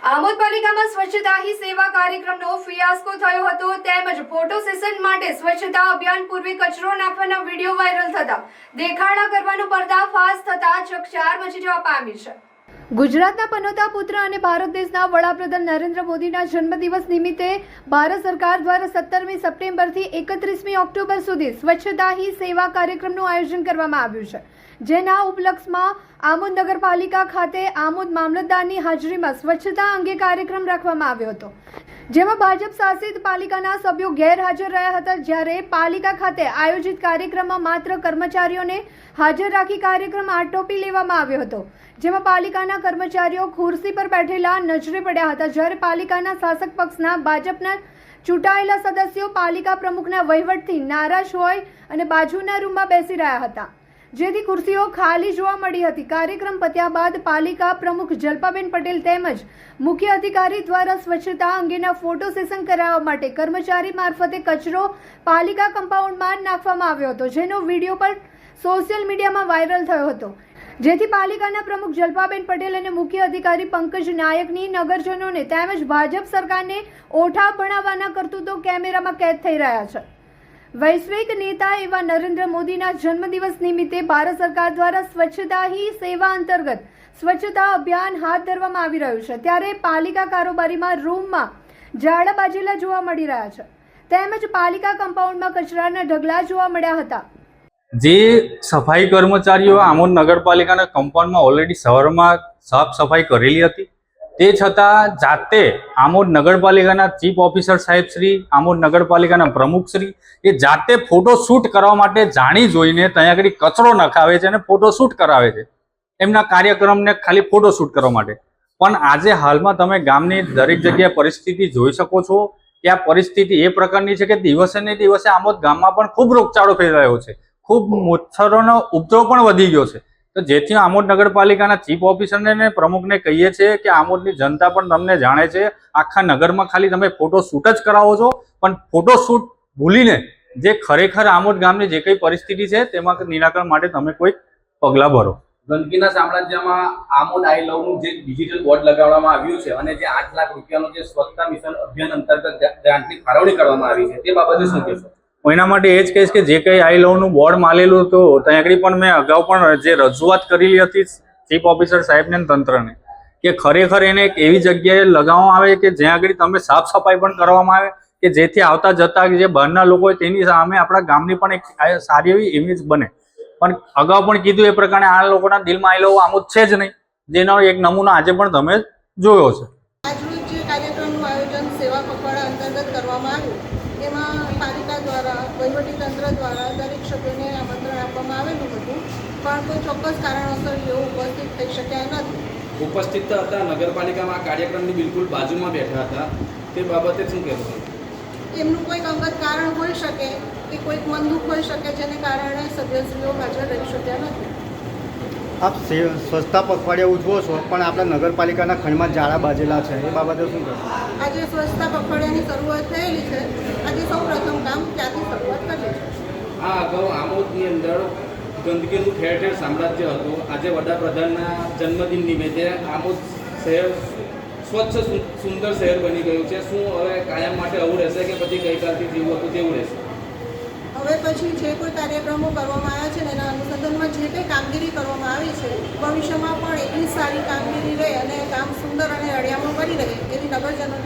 આમોદ પાલિકામાં સ્વચ્છતા હી સેવા કાર્યક્રમનો ફિયાસ્કો થયો હતો તેમજ ફોટો સેશન માટે સ્વચ્છતા અભિયાન પૂર્વે કચરો નાખવાના વિડીયો વાયરલ થતા દેખાડા કરવાનો પર્દાફાશ થતા ચકચાર મચી જવા પામી છે। ગુજરાતના પનોતા પુત્ર અને ભારત દેશના વડાપ્રધાન નરેન્દ્ર મોદીના જન્મદિવસ નિમિત્તે ભારત સરકાર દ્વારા 17મી સપ્ટેમ્બરથી 31મી ઓક્ટોબર સુધી સ્વચ્છતા હી સેવા કાર્યક્રમનું આયોજન કરવામાં આવ્યું છે, જેના ઉપલક્ષમાં આમોદ નગરપાલિકા ખાતે આમોદ મામલતદારની હાજરીમાં સ્વચ્છતા અંગે કાર્યક્રમ રાખવામાં આવ્યો હતો, જેમાં ભાજપ શાસિત પાલિકાના સભ્યો ગેરહાજર રહ્યા હતા। જ્યારે પાલિકા ખાતે આયોજિત કાર્યક્રમમાં માત્ર કર્મચારીઓને હાજર રાખી કાર્યક્રમ આટોપી લેવામાં આવ્યો હતો, જેમાં પાલિકાના કર્મચારીઓ ખુરશી પર બેઠેલા નજરે પડ્યા હતા। જ્યારે પાલિકાના શાસક પક્ષના ભાજપના ચૂંટાયેલા સદસ્યો પાલિકા પ્રમુખના વહીવટથી નારાજ હોય અને બાજુના રૂમમાં બેસી રહ્યા હતા, જેથી ખુરશીઓ ખાલી જોવા મળી હતી। કાર્યક્રમ પત્યા બાદ પાલિકા પ્રમુખ જલ્પાબેન પટેલ તેમજ મુખ્ય અધિકારી દ્વારા સ્વચ્છતા અંગેના ફોટો સેશન કરાવવા માટે કર્મચારી મારફતે કચરો પાલિકા કમ્પાઉન્ડમાં નાખવામાં આવ્યો હતો, જેનો વિડીયો પણ સોશિયલ મીડિયામાં વાયરલ થયો હતો, જેથી પાલિકાના પ્રમુખ જલ્પાબેન પટેલ અને મુખ્ય અધિકારી પંકજ નાયકની નગરજનોને તેમજ ભાજપ સરકારને ઓઠા ભણાવવાના કરતૂતો કેમેરામાં કેદ થઈ રહ્યા છે। વૈશ્વિક નેતા એવા નરેન્દ્ર મોદીના જન્મદિવસ નિમિત્તે ભારત સરકાર દ્વારા સ્વચ્છતા હી સેવા અંતર્ગત સ્વચ્છતા અભિયાન હાથ ધરવામાં આવી રહ્યું છે, ત્યારે પાલિકા કારોબારીમાં રૂમમાં ઝાડા બાજેલા જોવા મળી રહ્યા છે, તેમજ પાલિકા કમ્પાઉન્ડમાં કચરાના ઢગલા જોવા મળ્યા હતા। જે સફાઈ કર્મચારીઓ આમોદ નગરપાલિકાના કમ્પાઉન્ડમાં ઓલરેડી સવારમાં સાફ સફાઈ કરેલી હતી, તે છતાં જાતે આમોદ નગરપાલિકાના ચીફ ઓફિસર સાહેબ શ્રી, આમોદ નગરપાલિકાના પ્રમુખ શ્રી એ જાતે ફોટો શૂટ કરવા માટે જાણી જોઈને ત્યાં આગળ કચરો નખાવે છે અને ફોટો શૂટ કરાવે છે એમના કાર્યક્રમને ખાલી ફોટો શૂટ કરવા માટે। પણ આજે હાલમાં તમે ગામની દરેક જગ્યાએ પરિસ્થિતિ જોઈ શકો છો કે આ પરિસ્થિતિ એ પ્રકારની છે કે દિવસે ને દિવસે આમોદ ગામમાં પણ ખૂબ રોગચાળો ફેલાયો છે, ખૂબ મચ્છરોનો ઉપદ્રવ પણ વધી ગયો છે। તો જેથી આમોદ નગરપાલિકાના ચીફ ઓફિસરને અને પ્રમુખને કહીએ છીએ કે આમોદની જનતા પણ તમને જાણે છે, આખા નગરમાં ખાલી તમે ફોટો શૂટ જ કરાવો છો, પણ ફોટો શૂટ ભૂલીને જે ખરેખર આમોદ ગામની જે કઈ પરિસ્થિતિ છે તેમાં નિરાકરણ માટે તમે કોઈ પગલાં ભરો। ગંદકીના સામ્રાજ્યમાં આમોદ આઈ લવનું જે ડિજિટલ બોર્ડ લગાવવામાં આવ્યું છે અને જે 8 લાખ રૂપિયાનો જે સ્વચ્છતા મિશન અભિયાન અંતર્ગત ગ્રાન્ટની ફાળવણી કરવામાં આવી છે તે બાબતે શું કહેશો? એના માટે એ જ કહીશ કે જે કંઈ આઈ લવનું બોર્ડ માલેલું હતું ત્યાં આગળ પણ મેં અગાઉ પણ જે રજૂઆત કરેલી હતી ચીફ ઓફિસર સાહેબને તંત્રને કે ખરેખર એને એક એવી જગ્યાએ લગાવવામાં આવે કે જ્યાં આગળ તમે સાફ સફાઈ પણ કરવામાં આવે કે જેથી આવતા જતા જે બહારના લોકો હોય તેની સામે આપણા ગામની પણ એક સારી એવી ઇમેજ બને। પણ અગાઉ પણ કીધું એ પ્રકારે આ લોકોના દિલમાં આઈ લવ આમોદ છે જ નહીં, જેનો એક નમૂનો આજે પણ તમે જોયો છે। આજનું જે કાર્યક્રમનું આયોજન સેવા પખવાડા અંતર્ગત કરવામાં આવ્યું એમાં પાલિકા દ્વારા વહીવટીતંત્ર દ્વારા દરેક સભ્યોને આમંત્રણ આપવામાં આવેલું હતું, પણ કોઈ ચોક્કસ કારણોસર તેઓ ઉપસ્થિત થઈ શક્યા નથી। ઉપસ્થિત હતા નગરપાલિકામાં આ કાર્યક્રમની બિલકુલ બાજુમાં બેઠા હતા, તે બાબતે શું કહેશો? એમનું કોઈક અંગત કારણ હોઈ શકે કે કોઈક મન દુઃખ હોઈ શકે, જેને કારણે સભ્યશ્રીઓ હાજર રહી શક્યા નથી। આપ સ્વચ્છતા પખવાડિયા ઉજવો છો, પણ આપણા નગરપાલિકાના ખંડમાં ઝાડા બાજેલા છે, એ બાબતે શું કહેશો? આજે સ્વચ્છતા પખવાડિયાની શરૂઆત થયેલી છે, આજે સૌ પ્રથમ કામ ત્યાંથી શરૂઆત કરીએ છીએ। આ અગાઉ આમોદની અંદર ગંદકીનું ઠેર ઠેર સામ્રાજ્ય હતું, આજે વડાપ્રધાનના જન્મદિન નિમિત્તે આમોદ શહેર સ્વચ્છ સુંદર શહેર બની ગયું છે। શું હવે કાયમ માટે આવું રહેશે કે પછી ગઈકાલથી જેવું હતું તેવું રહેશે? હવે પછી જે કોઈ કાર્યક્રમો કરવામાં આવ્યા છે ને એના અનુસંધાનમાં જે કંઈ કામગીરી કરવામાં આવી છે ભવિષ્યમાં પણ એટલી સારી કામગીરી રહે અને કામ સુંદર અને હળિયામણું બની રહે એવી નગરજનોને